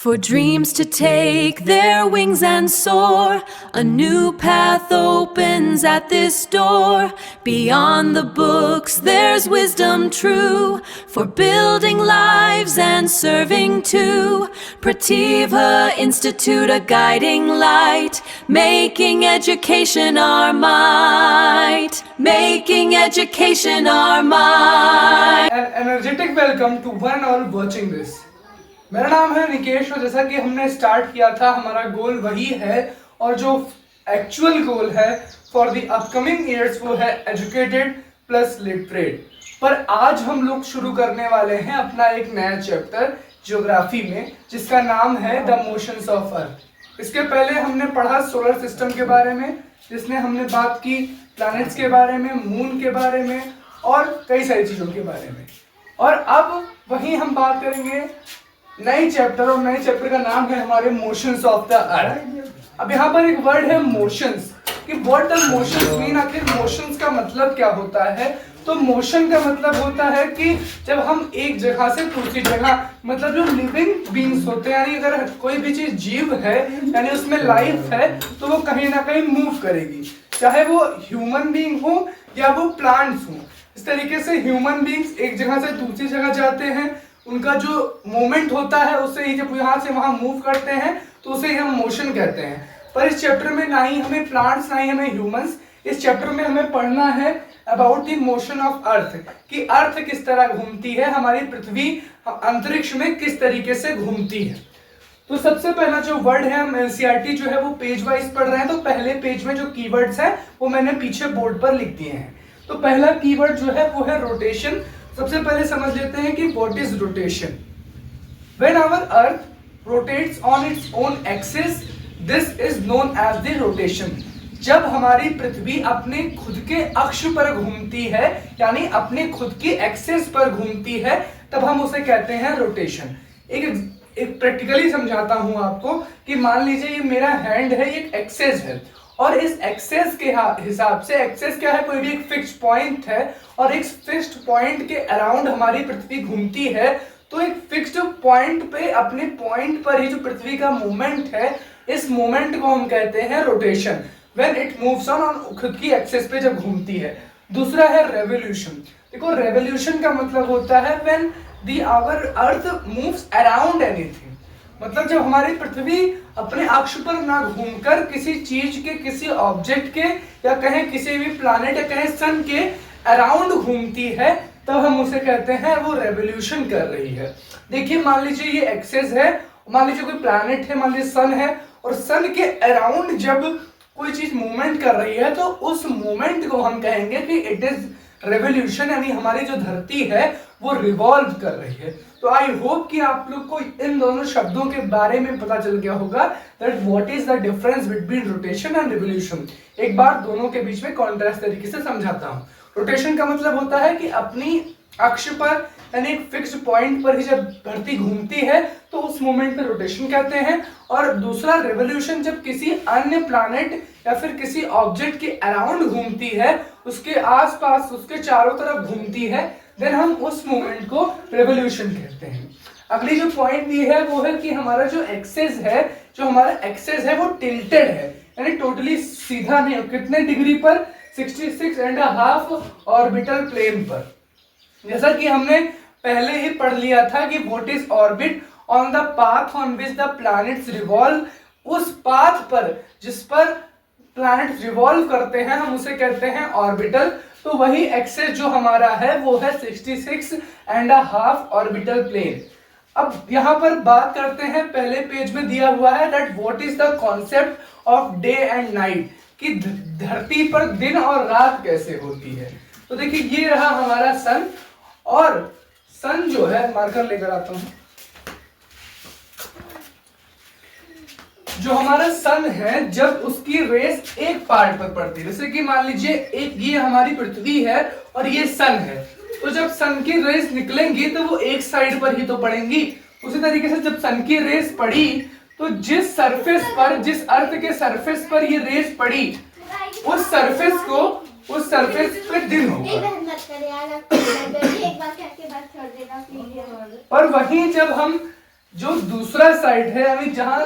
For dreams to take their wings and soar, a new path opens at this door. Beyond the books there's wisdom true, for building lives and serving too. Prativa Institute, a guiding light, making education our might, making education our might. An energetic welcome to one and all watching this. मेरा नाम है निकेश और जैसा कि हमने start किया था हमारा गोल वही है और जो एक्चुअल गोल है फॉर द अपकमिंग ईयर्स वो है एजुकेटेड प्लस लिटरेट। पर आज हम लोग शुरू करने वाले हैं अपना एक नया चैप्टर ज्योग्राफी में जिसका नाम है द मोशंस ऑफ अर्थ। इसके पहले हमने पढ़ा सोलर सिस्टम के बारे में, जिसमें हमने बात की प्लैनेट्स के बारे में, मून के बारे में और कई सारी चीज़ों के बारे में। और अब वहीं हम बात करेंगे नई चैप्टर, और नए चैप्टर का नाम है हमारे मोशंस ऑफ द अर्थ। अब यहाँ पर एक वर्ड है मोशंस, कि व्हाट डज मोशंस मीन, आखिर मोशंस का मतलब क्या होता है। तो मोशन का मतलब होता है कि जब हम एक जगह से दूसरी जगह, मतलब जो लिविंग बींग्स होते हैं, यानी अगर कोई भी चीज जीव है यानी उसमें लाइफ है तो वो कहीं ना कहीं मूव करेगी, चाहे वो ह्यूमन बींग हो या वो प्लांट्स हो। इस तरीके से ह्यूमन बींग्स एक जगह से दूसरी जगह जाते हैं, उनका जो मूवमेंट होता है उससे ही जब यहाँ से वहाँ मूव करते हैं तो उसे ही हम मोशन कहते हैं। पर इस चैप्टर में ना ही हमें प्लांट्स ना ही हमें ह्यूमंस, इस चैप्टर में हमें पढ़ना है about the motion of earth, कि अर्थ किस तरह घूमती है, हमारी पृथ्वी अंतरिक्ष में किस तरीके से घूमती है। तो सबसे पहला जो वर्ड है, हम एनसीईआरटी जो है वो पेज वाइज पढ़ रहे हैं, तो पहले पेज में जो कीवर्ड्स हैं वो मैंने पीछे बोर्ड पर लिख दिए हैं। तो पहला कीवर्ड जो है वो है रोटेशन। सबसे पहले समझ लेते हैं कि what is rotation. When our earth rotates on its own axis, this is known as the rotation. जब हमारी पृथ्वी अपने खुद के अक्ष पर घूमती है, यानी अपने खुद की एक्सिस पर घूमती है, तब हम उसे कहते हैं रोटेशन। एक प्रैक्टिकली समझाता हूं आपको कि मान लीजिए ये मेरा हैंड है, ये एक्सिस है, और इस एक्सेस के हिसाब से, एक्सेस क्या है, कोई भी एक फिक्स्ड पॉइंट है और एक फिक्स्ड पॉइंट के अराउंड हमारी पृथ्वी घूमती है, तो एक फिक्स्ड पॉइंट पे, अपने पॉइंट पर ही जो पृथ्वी का मूवमेंट है, इस मूवमेंट को हम कहते हैं rotation. When it moves on खुद की एक्सेस पे जब घूमती है। दूसरा है रेवोल्यूशन। देखो रेवोल्यूशन का मतलब होता है when the our earth moves around anything, मतलब जब हमारी पृथ्वी अपने अक्ष पर ना घूमकर किसी चीज के, किसी ऑब्जेक्ट के, या कहें किसी भी प्लैनेट या कहें सन के अराउंड घूमती है, तब हम उसे कहते हैं वो रेवोल्यूशन कर रही है। देखिए मान लीजिए ये एक्सेस है, मान लीजिए कोई प्लैनेट है, मान लीजिए सन है, और सन के अराउंड जब कोई चीज मूवमेंट कर रही है तो उस मूवमेंट को हम कहेंगे कि इट इज रेवोल्यूशन, यानी हमारी जो धरती है वो रिवॉल्व कर रही है। तो आई होप कि आप लोग को इन दोनों शब्दों के बारे में पता चल गया होगा that what is the difference between rotation and revolution. एक बार दोनों के बीच में कॉन्ट्रास्ट तरीके से समझाता हूँ। रोटेशन का मतलब होता है कि अपनी अक्ष पर, यानी एक फिक्स्ड पॉइंट पर ही जब धरती घूमती है तो उस मोमेंट में रोटेशन कहते हैं। और दूसरा रेवोल्यूशन, जब किसी अन्य प्लैनेट या फिर किसी ऑब्जेक्ट के अराउंड घूमती है, उसके आसपास, उसके चारों तरफ घूमती है, देन हम उस मोमेंट को रेवोल्यूशन कहते हैं। अगली जो पॉइंट दी है वो है कि हमारा जो एक्सेस है, जो हमारा एक्सेस है वो टिल्टेड है, यानी टोटली सीधा नहीं। कितने डिग्री पर? 66.5 ऑर्बिटल प्लेन पर। जैसा कि हमने पहले ही पढ़ लिया था कि what is orbit, on the path on which the planets revolve, उस पाथ पर जिस पर प्लैनेट्स रिवॉल्व करते हैं हम उसे कहते हैं ऑर्बिटल। तो वही एक्सेस जो हमारा है वो है 66.5 ऑर्बिटल प्लेन। अब यहाँ पर बात करते हैं, पहले पेज में दिया हुआ है that what is the concept of day and night, कि धरती पर दिन और रात कैसे होती है। तो देखिए ये रहा हमारा सन, और सन जो है, मार्कर लेकर आता हूं, जो हमारा सन है जब उसकी रेस एक पार्ट पर पड़ती है, जैसे कि मान लीजिए एक ये हमारी पृथ्वी है और ये सन है, तो जब सन की रेस निकलेंगी तो वो एक साइड पर ही तो पड़ेंगी। उसी तरीके से जब सन की रेस पड़ी तो जिस सरफेस पर, जिस अर्थ के सरफेस पर ये रेस पड़ी, उस सरफेस पे दिन होगा। और वहीं जब हम जो दूसरा साइड है यानी जहां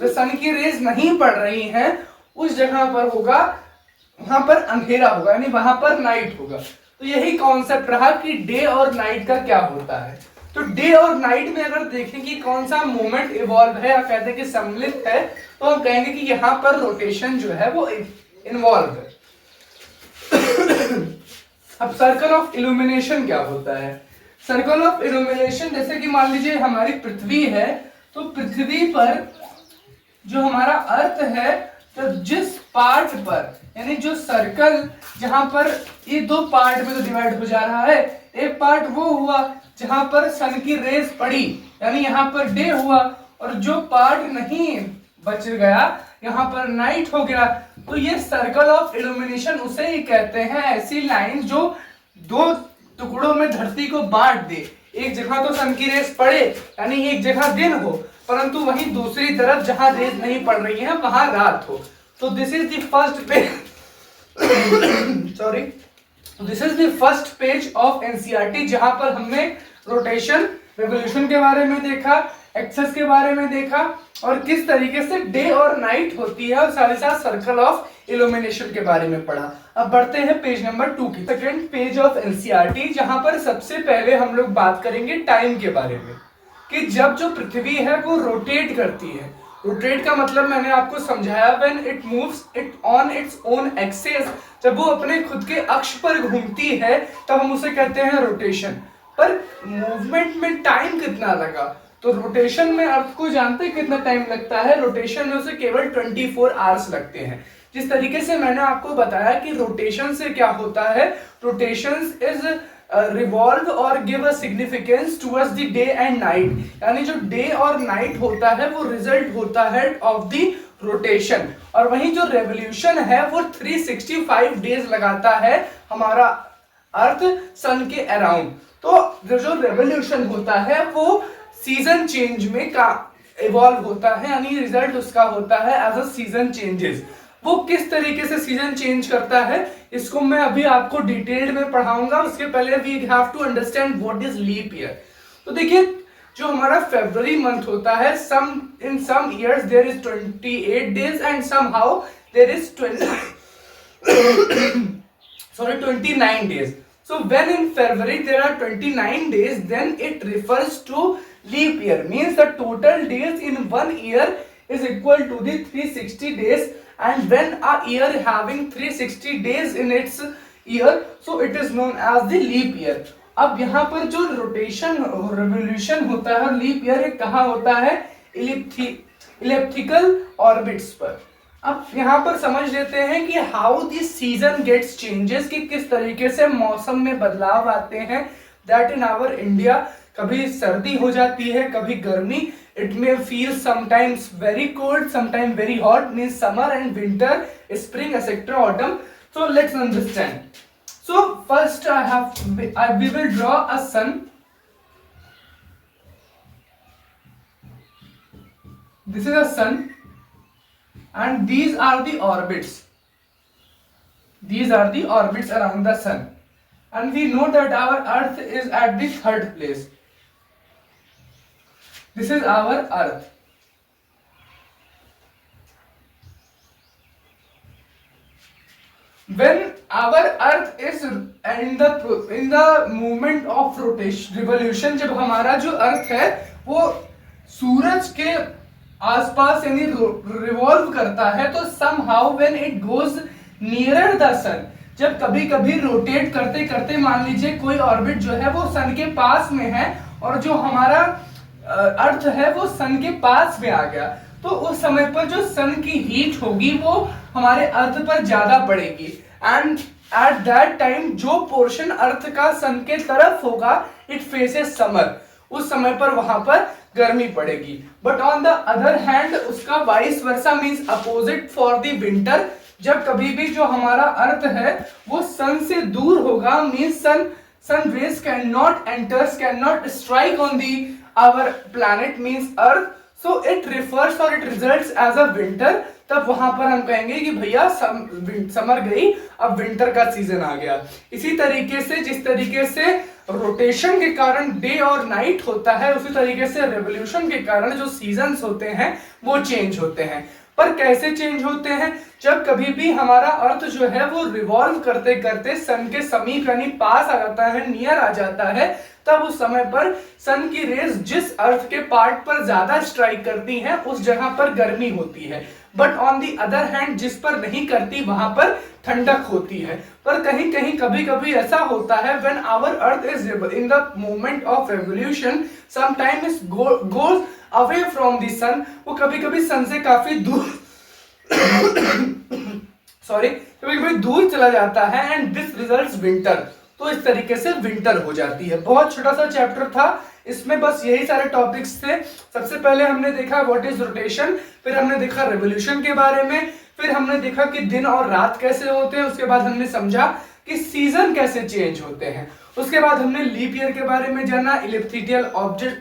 सन की रेज नहीं पड़ रही हैं उस जगह पर होगा, वहां पर अंधेरा होगा यानी वहां पर नाइट होगा। तो यही कॉन्सेप्ट रहा कि डे और नाइट का क्या होता है। तो डे और नाइट में अगर देखें कि कौन सा मोमेंट इवॉल्व है या कहते हैं कि सम्मिलित है, तो हम कहेंगे कि यहाँ पर रोटेशन जो है वो इन्वॉल्व है। अब सर्कल ऑफ इल्यूमिनेशन क्या होता है? सर्कल ऑफ इल्यूमिनेशन जैसे कि मान लीजिए हमारी पृथ्वी है, तो पृथ्वी पर जो हमारा अर्थ है, तो जिस पार्ट पर यानी जो सर्कल जहां पर ये दो पार्ट में तो डिवाइड हो जा रहा है, एक पार्ट वो हुआ जहां पर सन की रेज पड़ी यानी यहाँ पर डे हुआ, और जो पार्ट नहीं बच गया यहाँ पर नाइट हो गया। तो ये सर्कल ऑफ इल्यूमिनेशन उसे ही कहते हैं, ऐसी लाइन जो दो टुकड़ों में धरती को बांट दे। एक जगह तो सन की रेज पड़े यानी एक जगह दिन हो, परंतु वहीं दूसरी तरफ जहां रेज नहीं पड़ रही है वहां रात हो। तो this is the first page sorry this is the first page of NCERT, जहां पर हमने रोटेशन रिवोल्यूशन के बारे में देखा, एक्सेस के बारे में देखा, और किस तरीके से डे और नाइट होती है, और साथ ही साथ सर्कल ऑफ इल्यूमिनेशन के बारे में पढ़ा। अब बढ़ते हैं पेज नंबर 2 की, सेकंड पेज ऑफ एनसीईआरटी, जहां पर सबसे पहले हम लोग बात करेंगे टाइम के बारे में, कि जब जो पृथ्वी है वो रोटेट करती है। रोटेट का मतलब मैंने आपको समझाया, when it moves it on its own axis, जब वो अपने खुद के अक्ष पर घूमती है तब हम उसे कहते हैं रोटेशन। पर मूवमेंट में टाइम कितना लगा? तो रोटेशन में अर्थ को जानते हैं कितना टाइम लगता है? रोटेशन में उसे केवल 24 आवर्स लगते हैं। जिस तरीके से मैंने आपको बताया कि रोटेशन से क्या होता है, रोटेशन इज रिवॉल्व और give a significance towards the day and night, यानी जो डे और नाइट होता है वो रिजल्ट होता है ऑफ द रोटेशन। और वहीं जो रेवोल्यूशन है वो 365 डेज लगाता है हमारा अर्थ सन के अराउंड। तो जो रेवोल्यूशन होता है वो सीजन चेंज में का इवॉल्व होता है, यानी रिजल्ट उसका होता है एज अ सीजन चेंजेस। वो किस तरीके से सीजन चेंज करता है इसको मैं अभी आपको डिटेल्ड में पढ़ाऊंगा। उसके पहले we have to understand what is leap year. तो देखिए जो हमारा फरवरी मंथ होता है, in some years there is 28 days and somehow there is 29 days. So when in February there are 29 days, then it refers to leap year, means the total days in one year is equal to the 360 days, and when a year having 360 days in its year, so it is known as the leap year. अब यहाँ पर जो rotation revolution होता है, leap year कहाँ होता है? Elliptical orbits पर। अब यहाँ पर समझ लेते हैं कि how this season gets changes, कि किस तरीके से मौसम में बदलाव आते हैं। दैट इन आवर इंडिया कभी सर्दी हो जाती है, कभी गर्मी। It may feel sometimes very cold, sometime very hot, means summer and winter, spring etcetera, autumn. So let's understand. So first we will draw a sun. This is a sun and these are the orbits. These are the orbits around the sun, and we know that our earth is at the third place. This is our earth. When our earth is in the movement of rotation revolution, जब हमारा जो अर्थ है वो सूरज के आसपास यानी revolve करता है, तो somehow when it goes nearer the sun, जब कभी कभी रोटेट करते करते मान लीजिए कोई ऑर्बिट जो है वो सन के पास में है और जो हमारा अर्थ है वो सन के पास में आ गया, तो उस समय पर जो सन की हीट होगी वो हमारे अर्थ पर ज्यादा पड़ेगी। एंड एट दैट टाइम जो पोर्शन अर्थ का सन के तरफ होगा इट फेसेस समर, उस समय पर वहां पर गर्मी पड़ेगी। But on the other hand उसका vice versa means opposite for the winter, जब कभी भी जो हमारा अर्थ है वो सन से दूर होगा, means sun rays can not enters, can not strike on the our planet means earth, so it refers और it results as a winter, तब वहां पर हम कहेंगे कि भैया समर गई, अब विंटर का सीजन आ गया। इसी तरीके से जिस तरीके से रोटेशन के कारण डे और नाइट होता है, उसी तरीके से रेवोल्यूशन के कारण जो सीजन्स होते हैं वो चेंज होते हैं। पर कैसे चेंज होते हैं? जब कभी भी हमारा अर्थ जो है वो रिवॉल्व करते करते सन के समीप यानी पास आ जाता है, नियर आ जाता है, तब उस समय पर सन की रेज जिस अर्थ के पार्ट पर ज्यादा स्ट्राइक करती हैं उस जगह पर गर्मी होती है, but on the other hand जिस पर नहीं करती वहां पर ठंडक होती है। पर कहीं कहीं कभी कभी ऐसा होता है when our earth is in the moment of revolution, sometimes goes away from the sun, वो कभी कभी सन से काफी दूर सॉरी कभी कभी दूर चला जाता है, एंड दिस रिजल्ट्स विंटर। तो इस तरीके से विंटर हो जाती है। बहुत छोटा सा चैप्टर था, इसमें बस यही सारे टॉपिक्स थे। सबसे पहले हमने देखा व्हाट इज रोटेशन, फिर हमने देखा रेवोल्यूशन के बारे में, फिर हमने देखा कि दिन और रात कैसे होते हैं, उसके बाद हमने समझा कि सीजन कैसे चेंज होते हैं, उसके बाद हमने लीप ईयर के बारे में जाना, इलिप्टिकल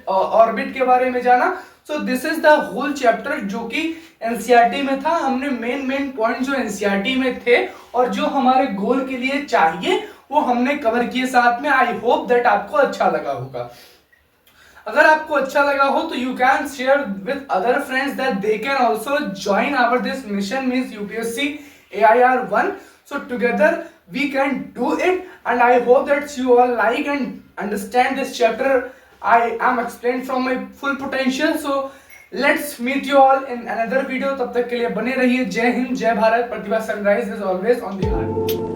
ऑर्बिट के बारे में जाना। So this is the whole chapter जो कि एनसीईआरटी में था। हमने मेन पॉइंट जो एनसीईआरटी में थे और जो हमारे गोल के लिए चाहिए वो हमने कवर किए साथ में। आई होप दैट आपको अच्छा लगा होगा। अगर आपको अच्छा लगा हो तो you can share with other friends that they can also join our this mission means UPSC AIR 1. So together we can do it, and I hope that you all like and understand this chapter. I am explained from my full potential. So let's meet you all in another video. तब तक के लिए बने रहिए। जय हिंद, जय Bharat. Pratibha sunrise is always on the heart.